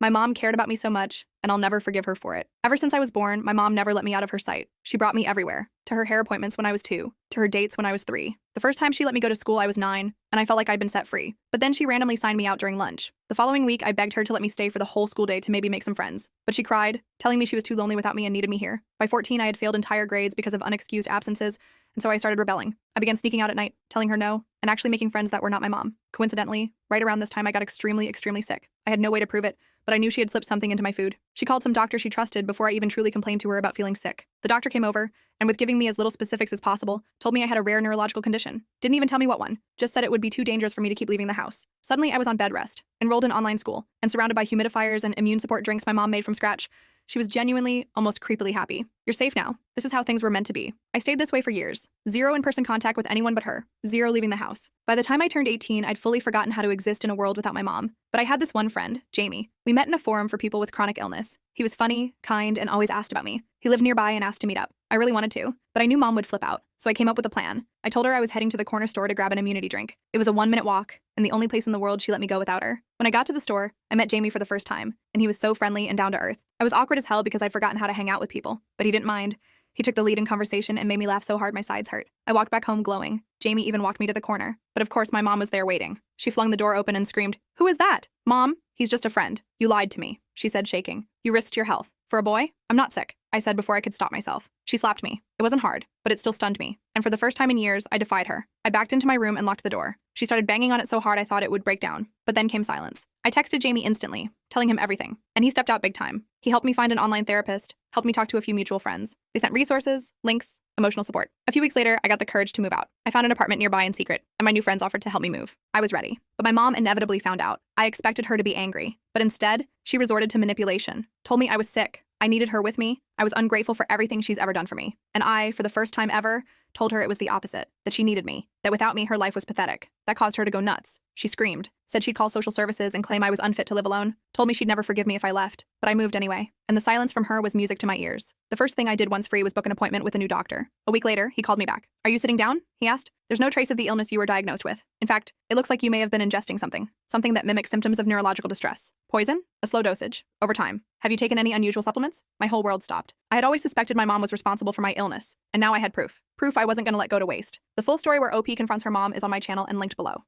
My mom cared about me so much, and I'll never forgive her for it. Ever since I was born, my mom never let me out of her sight. She brought me everywhere, to her hair appointments when I was 2, to her dates when I was 3. The first time she let me go to school, I was 9, and I felt like I'd been set free. But then she randomly signed me out during lunch. The following week, I begged her to let me stay for the whole school day to maybe make some friends. But she cried, telling me she was too lonely without me and needed me here. By 14, I had failed entire grades because of unexcused absences, and so I started rebelling. I began sneaking out at night, telling her no, and actually making friends that were not my mom. Coincidentally, right around this time, I got extremely sick. I had no way to prove it, but I knew she had slipped something into my food. She called some doctor she trusted before I even truly complained to her about feeling sick. The doctor came over, and with giving me as little specifics as possible, told me I had a rare neurological condition. Didn't even tell me what one, just said it would be too dangerous for me to keep leaving the house. Suddenly, I was on bed rest, enrolled in online school, and surrounded by humidifiers and immune support drinks my mom made from scratch. She was genuinely, almost creepily happy. You're safe now. This is how things were meant to be. I stayed this way for years. 0 in-person contact with anyone but her. 0 leaving the house. By the time I turned 18, I'd fully forgotten how to exist in a world without my mom. But I had this one friend, Jamie. We met in a forum for people with chronic illness. He was funny, kind, and always asked about me. He lived nearby and asked to meet up. I really wanted to, but I knew mom would flip out, so I came up with a plan. I told her I was heading to the corner store to grab an immunity drink. It was a 1-minute walk, and the only place in the world she let me go without her. When I got to the store, I met Jamie for the first time, and he was so friendly and down to earth. I was awkward as hell because I'd forgotten how to hang out with people, but he didn't mind. He took the lead in conversation and made me laugh so hard my sides hurt. I walked back home glowing. Jamie even walked me to the corner, but of course my mom was there waiting. She flung the door open and screamed, "Who is that? Mom, he's just a friend. You lied to me," she said, shaking. "You risked your health. For a boy? I'm not sick," I said before I could stop myself. She slapped me. It wasn't hard, but it still stunned me. And for the first time in years, I defied her. I backed into my room and locked the door. She started banging on it so hard I thought it would break down. But then came silence. I texted Jamie instantly, telling him everything, and he stepped out big time. He helped me find an online therapist, helped me talk to a few mutual friends. They sent resources, links, emotional support. A few weeks later, I got the courage to move out. I found an apartment nearby in secret, and my new friends offered to help me move. I was ready, but my mom inevitably found out. I expected her to be angry, but instead, she resorted to manipulation, told me I was sick. I needed her with me. I was ungrateful for everything she's ever done for me. And I, for the first time ever, told her it was the opposite, that she needed me, that without me, her life was pathetic. That caused her to go nuts. She screamed, said she'd call social services and claim I was unfit to live alone, told me she'd never forgive me if I left, but I moved anyway. And the silence from her was music to my ears. The first thing I did once free was book an appointment with a new doctor. A week later, he called me back. "Are you sitting down?" he asked. "There's no trace of the illness you were diagnosed with. In fact, it looks like you may have been ingesting something that mimics symptoms of neurological distress. Poison? A slow dosage. Over time. Have you taken any unusual supplements?" My whole world stopped. I had always suspected my mom was responsible for my illness, and now I had proof. Proof I wasn't going to let go to waste. The full story where OP confronts her mom is on my channel and linked below.